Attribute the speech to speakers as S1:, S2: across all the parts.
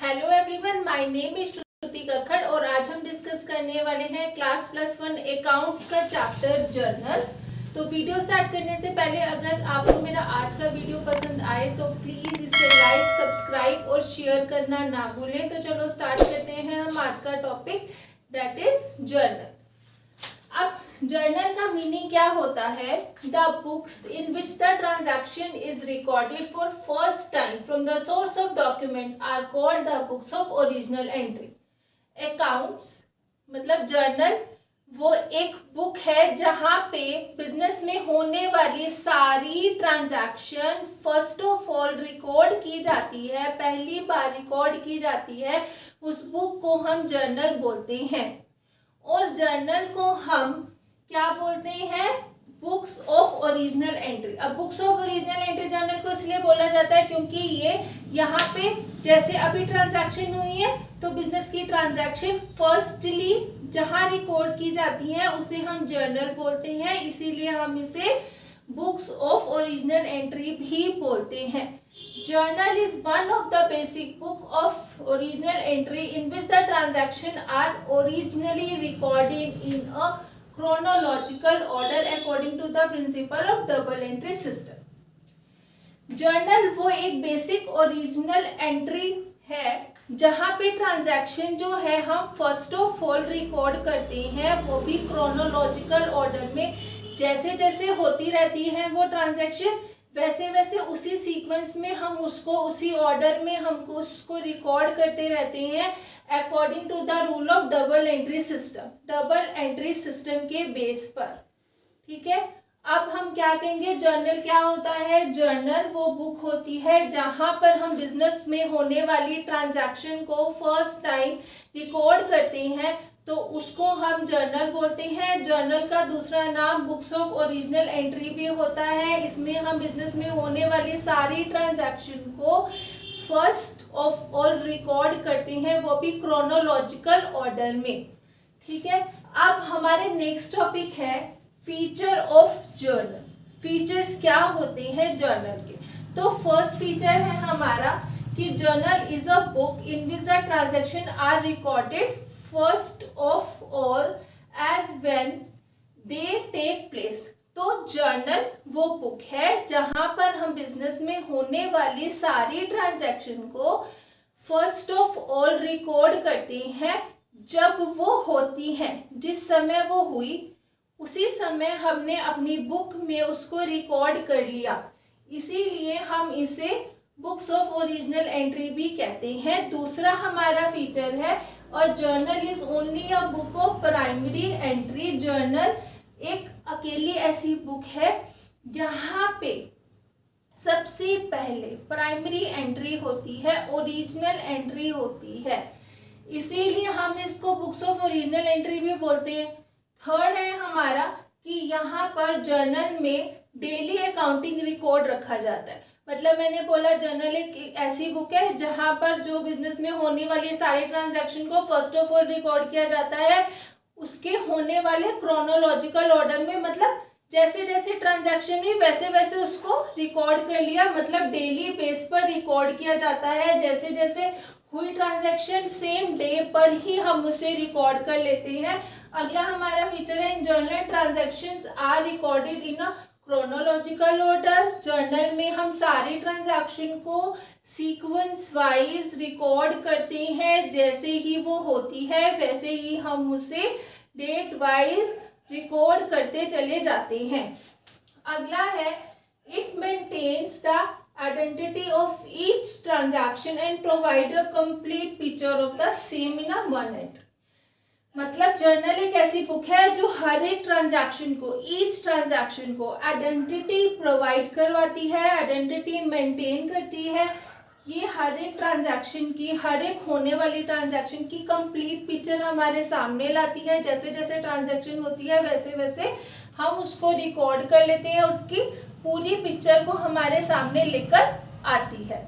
S1: Hello everyone, my name is Shruti Kakkar और आज हम डिस्कस करने वाले हैं क्लास +1 अकाउंट्स का चैप्टर जर्नल। तो वीडियो स्टार्ट करने से पहले अगर आपको मेरा आज का वीडियो पसंद आए तो प्लीज़ इसे लाइक, सब्सक्राइब और शेयर करना ना भूलें। तो चलो स्टार्ट करते हैं हम आज का टॉपिक, दैट इज जर्नल। अब जर्नल का मीनिंग क्या होता है? The books in which the transaction is recorded for first time from the source of document are called the books of original entry. Accounts मतलब जर्नल वो एक book है जहां पे बिजनेस में होने वाली सारी transaction first of all record की जाती है, पहली बार रिकॉर्ड की जाती है। उस बुक को हम जर्नल बोलते हैं और जर्नल को हम क्या बोलते हैं? Books of original entry. अब books of original entry journal को इसलिए बोला जाता है क्योंकि ये यहाँ पे जैसे अभी ट्रांजैक्शन हुई है तो बिजनेस की ट्रांजैक्शन फर्स्टली जहाँ रिकॉर्ड की जाती है उसे हम जर्नल बोलते हैं, इसीलिए हम इसे बुक्स ऑफ ओरिजिनल एंट्री भी बोलते हैं। Journal is one of the basic book of original entry in which the transaction are originally recorded in a chronological order according to the principle of double entry system. Journal वो एक basic original entry है जहाँ पे transaction जो है हम first of all record करते हैं, वो भी क्रोनोलॉजिकल ऑर्डर में। जैसे जैसे होती रहती है वो ट्रांजैक्शन वैसे वैसे उसी सीक्वेंस में हम उसको उसी ऑर्डर में हमको उसको रिकॉर्ड करते रहते हैं according to the rule of double entry system, double entry system के बेस पर। ठीक है, अब हम क्या कहेंगे? जर्नल क्या होता है? जर्नल वो बुक होती है जहां पर हम बिजनेस में होने वाली ट्रांजैक्शन को फर्स्ट टाइम रिकॉर्ड करते हैं, तो उसको हम जर्नल बोलते हैं। जर्नल का दूसरा नाम बुक्स ऑफ ओरिजिनल एंट्री भी होता है। इसमें हम बिजनेस में होने वाली सारी ट्रांजैक्शन को फर्स्ट ऑफ ऑल रिकॉर्ड करते हैं, वो भी क्रोनोलॉजिकल ऑर्डर में। ठीक है, अब हमारे नेक्स्ट टॉपिक है फीचर ऑफ जर्नल। फीचर्स क्या होते हैं जर्नल के? तो फर्स्ट फीचर है हमारा कि journal is a book in which the transaction are recorded first of all as when they take place. तो जर्नल वो बुक है जहां पर हम बिजनेस में होने वाली सारी ट्रांजैक्शन को फर्स्ट ऑफ ऑल रिकॉर्ड करते हैं जब वो होती है। जिस समय वो हुई उसी समय हमने अपनी बुक में उसको रिकॉर्ड कर लिया, इसीलिए हम इसे बुक्स ऑफ ओरिजिनल एंट्री भी कहते हैं। दूसरा हमारा फीचर है और journal is only a book of primary entry. Journal एक अकेली ऐसी बुक है जहाँ पे सबसे पहले प्राइमरी एंट्री होती है, ओरिजिनल एंट्री होती है, इसीलिए हम इसको बुक्स ऑफ ओरिजिनल एंट्री भी बोलते हैं। थर्ड है हमारा कि यहाँ पर जर्नल में डेली अकाउंटिंग रिकॉर्ड रखा जाता है। मतलब मैंने बोला जर्नल एक ऐसी बुक है जहाँ पर जो बिजनेस में होने वाली सारी ट्रांजैक्शन को फर्स्ट ऑफ ऑल रिकॉर्ड किया जाता है उसके होने वाले क्रोनोलॉजिकल ऑर्डर में। मतलब जैसे जैसे ट्रांजैक्शन हुई वैसे वैसे उसको रिकॉर्ड कर लिया, मतलब डेली बेस पर रिकॉर्ड किया जाता है। जैसे जैसे हुई ट्रांजैक्शन सेम डे पर ही हम उसे रिकॉर्ड कर लेते हैं। अगला हमारा फीचर है in journal transactions are recorded in a chronological order. Journal में हम सारी ट्रांजैक्शन को सीक्वेंस वाइज रिकॉर्ड करते हैं, जैसे ही वो होती है वैसे ही हम उसे डेट वाइज रिकॉर्ड करते चले जाते हैं। अगला है it maintains the identity of each transaction and provide a complete picture of the same in a one entry। मतलब जर्नल एक ऐसी बुक है जो हर एक ट्रांजैक्शन को, ईच ट्रांजैक्शन को आइडेंटिटी प्रोवाइड करवाती है, आइडेंटिटी मेंटेन करती है। ये हर एक ट्रांजैक्शन की, हर एक होने वाली ट्रांजैक्शन की कंप्लीट पिक्चर हमारे सामने लाती है। जैसे जैसे ट्रांजैक्शन होती है वैसे वैसे हम उसको रिकॉर्ड कर लेते हैं, उसकी पूरी पिक्चर को हमारे सामने लेकर आती है।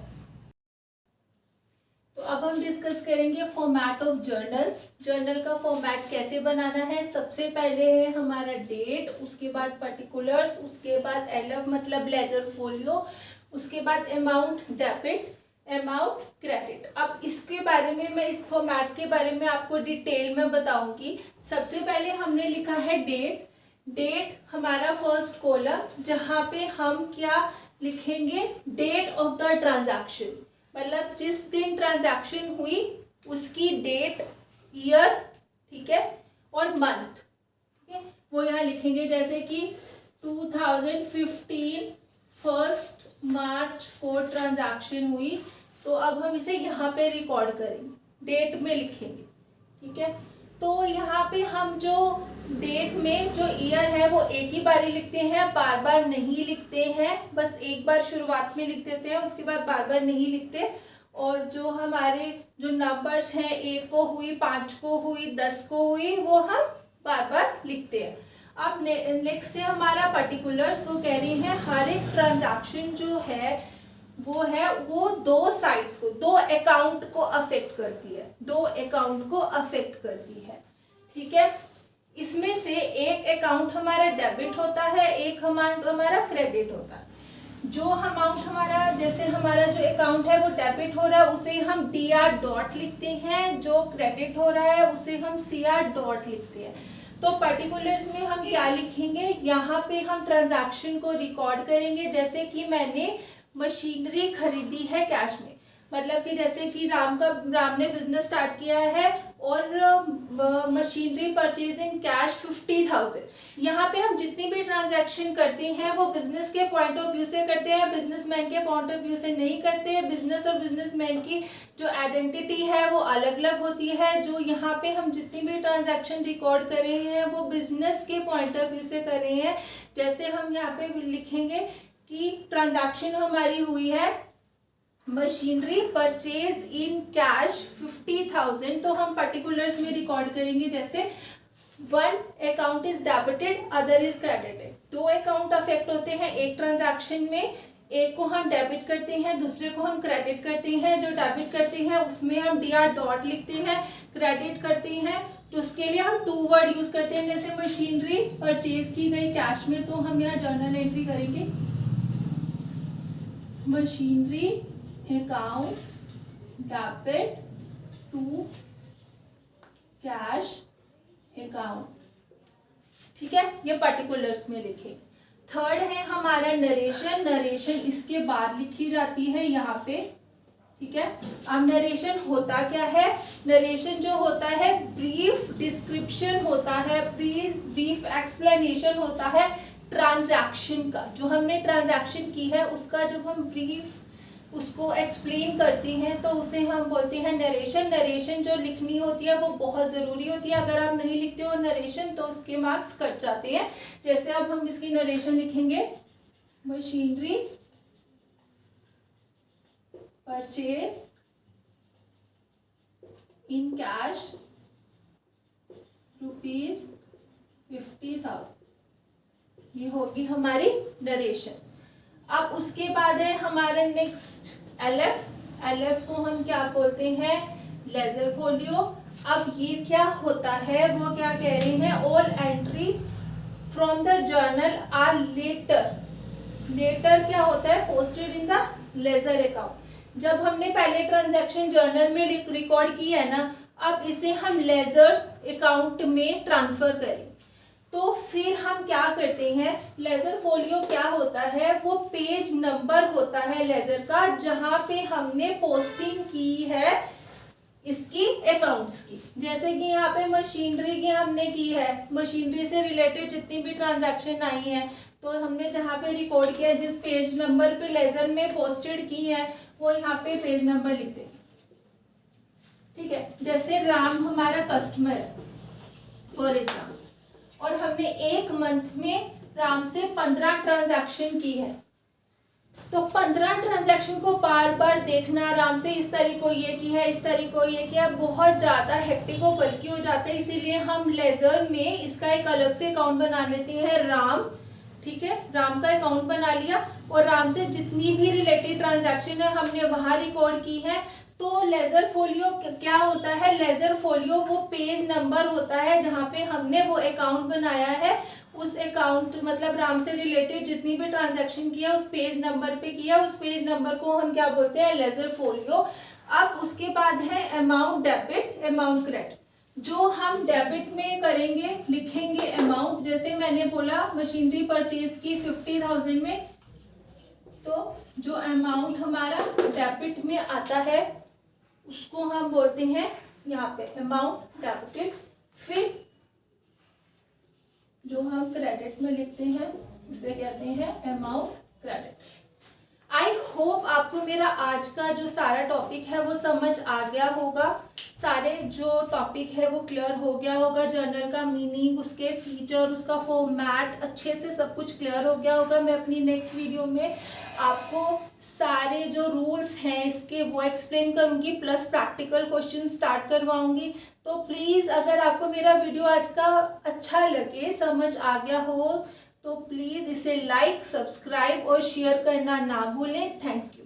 S1: तो अब हम डिस्कस करेंगे फॉर्मेट ऑफ जर्नल। जर्नल का फॉर्मेट कैसे बनाना है? सबसे पहले है हमारा डेट, उसके बाद पर्टिकुलर्स, उसके बाद एलएफ मतलब लेजर फोलियो, उसके बाद अमाउंट डेबिट, अमाउंट क्रेडिट। अब इसके बारे में मैं इस फॉर्मेट के बारे में आपको डिटेल में बताऊंगी। सबसे पहले हमने लिखा है डेट। डेट हमारा फर्स्ट कॉलम, जहां पे हम क्या लिखेंगे, डेट ऑफ द ट्रांजैक्शन, मतलब जिस दिन ट्रांजैक्शन हुई उसकी डेट, ईयर, ठीक है, और मंथ, ठीक है, वो यहाँ लिखेंगे। जैसे कि 2015 1 मार्च को ट्रांजैक्शन हुई, तो अब हम इसे यहाँ पे रिकॉर्ड करेंगे, डेट में लिखेंगे, ठीक है। तो यहाँ पे हम जो डेट में जो ईयर है वो एक ही बार ही लिखते हैं, बार बार नहीं लिखते हैं, बस एक बार शुरुआत में लिख देते हैं, उसके बाद बार बार नहीं लिखते। और जो हमारे जो नंबर्स हैं, 1 को हुई, 5 को हुई, 10 को हुई, वो हम बार बार लिखते हैं। अब नेक्स्ट है हमारा पर्टिकुलर्स। वो कह रही है हर एक ट्रांजैक्शन जो है वो दो साइड्स को, दो अकाउंट को अफेक्ट करती है, दो अकाउंट को अफेक्ट करती है, ठीक है। इसमें से एक अकाउंट हमारा डेबिट होता है, एक अमाउंट हमारा क्रेडिट होता है। जो अमाउंट हमारा, जैसे हमारा जो अकाउंट है वो डेबिट हो रहा है, उसे हम DR डॉट लिखते हैं, जो क्रेडिट हो रहा है उसे हम CR डॉट लिखते हैं। तो पर्टिकुलर्स में हम क्या लिखेंगे, यहाँ पे हम ट्रांजैक्शन को रिकॉर्ड करेंगे। जैसे कि मैंने मशीनरी खरीदी है कैश में, मतलब कि जैसे कि राम ने बिजनेस स्टार्ट किया है और मशीनरी परचेज इन कैश 50,000। यहाँ पे हम जितनी भी ट्रांजैक्शन करते हैं वो बिजनेस के पॉइंट ऑफ व्यू से करते हैं, बिजनेसमैन के पॉइंट ऑफ व्यू से नहीं करते हैं। बिजनेस और बिजनेसमैन की जो आइडेंटिटी है वो अलग अलग होती है। जो यहाँ पे हम जितनी भी ट्रांजैक्शन रिकॉर्ड कर रहे हैं वो बिजनेस के पॉइंट ऑफ व्यू से कर रहे हैं। जैसे हम यहाँ पे लिखेंगे कि ट्रांजैक्शन हमारी हुई है मशीनरी परचेज इन कैश 50,000, तो हम पर्टिकुलर्स में रिकॉर्ड करेंगे। जैसे 1 account is debited, other is credited. 2 account affect होते हैं एक ट्रांजैक्शन में, एक को हम डेबिट करते हैं, दूसरे को हम क्रेडिट करते हैं। जो डेबिट करते हैं उसमें हम DR डॉट लिखते हैं, क्रेडिट करते हैं तो उसके लिए हम 2 वर्ड यूज करते हैं। जैसे मशीनरी परचेज की गई कैश में, तो हम यहाँ जर्नल एंट्री करेंगे, machinery account debit to cash account, ठीक है, ये पर्टिकुलर्स में लिखे। थर्ड है हमारा नरेशन। नरेशन इसके बाद लिखी जाती है यहाँ पे, ठीक है। अब नरेशन होता क्या है, नरेशन जो होता है ब्रीफ डिस्क्रिप्शन होता है, ब्रीफ एक्सप्लेनेशन होता है ट्रांजैक्शन का। जो हमने ट्रांजैक्शन की है उसका जब हम ब्रीफ उसको एक्सप्लेन करते हैं तो उसे हम बोलते हैं नरेशन। नरेशन जो लिखनी होती है वो बहुत ज़रूरी होती है। अगर आप नहीं लिखते हो नरेशन तो उसके मार्क्स कट जाते हैं। जैसे अब हम इसकी नरेशन लिखेंगे, मशीनरी परचेज इन कैश ₹50,000, ये होगी हमारी नरेशन। अब उसके बाद है हमारा नेक्स्ट LF। LF को हम क्या बोलते हैं, लेजर फोलियो। अब ये क्या होता है, वो क्या कह रहे हैं, all entry from the journal are later. Later क्या होता है, posted in the ledger account. जब हमने पहले ट्रांजैक्शन जर्नल में रिकॉर्ड की है ना, अब इसे हम लेजर्स अकाउंट में ट्रांसफर करें। तो फिर हम क्या करते हैं, लेजर फोलियो क्या होता है, वो पेज नंबर होता है लेजर का, जहां पे हमने पोस्टिंग की है इसकी अकाउंट्स की। जैसे कि यहाँ पे मशीनरी की हमने की है, मशीनरी से रिलेटेड जितनी भी ट्रांजैक्शन आई है तो हमने जहाँ पे रिकॉर्ड किया है, जिस पेज नंबर पे लेजर में पोस्टेड की है वो यहाँ पे पेज नंबर लिख देंगे, ठीक है। जैसे राम हमारा कस्टमर है फॉर एग्जाम्पल, और हमने एक मंथ में राम से 15 ट्रांजैक्शन की है, तो 15 ट्रांजैक्शन को बार बार देखना, राम से इस तारीख को ये की है, इस तारीख को ये किया, बहुत ज़्यादा हेक्टिक और बल्कि हो जाता है। इसीलिए हम लेजर में इसका एक अलग से अकाउंट बना लेते हैं, राम, ठीक है। राम का अकाउंट बना लिया और राम से जितनी भी रिलेटेड ट्रांजैक्शन है हमने वहाँ रिकॉर्ड की है। तो लेजर फोलियो क्या होता है, लेजर फोलियो वो पेज नंबर होता है जहाँ पे हमने वो अकाउंट बनाया है उस अकाउंट मतलब राम से रिलेटेड जितनी भी ट्रांजैक्शन किया उस पेज नंबर पे किया, उस पेज नंबर को हम क्या बोलते हैं, लेजर फोलियो। अब उसके बाद है अमाउंट डेबिट, अमाउंट क्रेडिट। जो हम डेबिट में करेंगे, लिखेंगे अमाउंट, जैसे मैंने बोला मशीनरी परचेज की 50,000 में, तो जो अमाउंट हमारा डेबिट में आता है उसको हम बोलते हैं यहाँ पे अमाउंट डेबिटेड। फिर जो हम क्रेडिट में लिखते हैं उसे कहते हैं अमाउंट क्रेडिट। आई होप आपको मेरा आज का जो सारा टॉपिक है वो समझ आ गया होगा, सारे जो टॉपिक है वो क्लियर हो गया होगा, जर्नल का मीनिंग, उसके फीचर, उसका फॉर्मेट अच्छे से सब कुछ क्लियर हो गया होगा। मैं अपनी नेक्स्ट वीडियो में आपको सारे जो रूल्स हैं इसके वो एक्सप्लेन करूंगी, प्लस प्रैक्टिकल क्वेश्चन स्टार्ट करवाऊंगी। तो प्लीज़ अगर आपको मेरा वीडियो आज का अच्छा लगे, समझ आ गया हो, तो प्लीज़ इसे लाइक, सब्सक्राइब और शेयर करना ना भूलें। Thank you.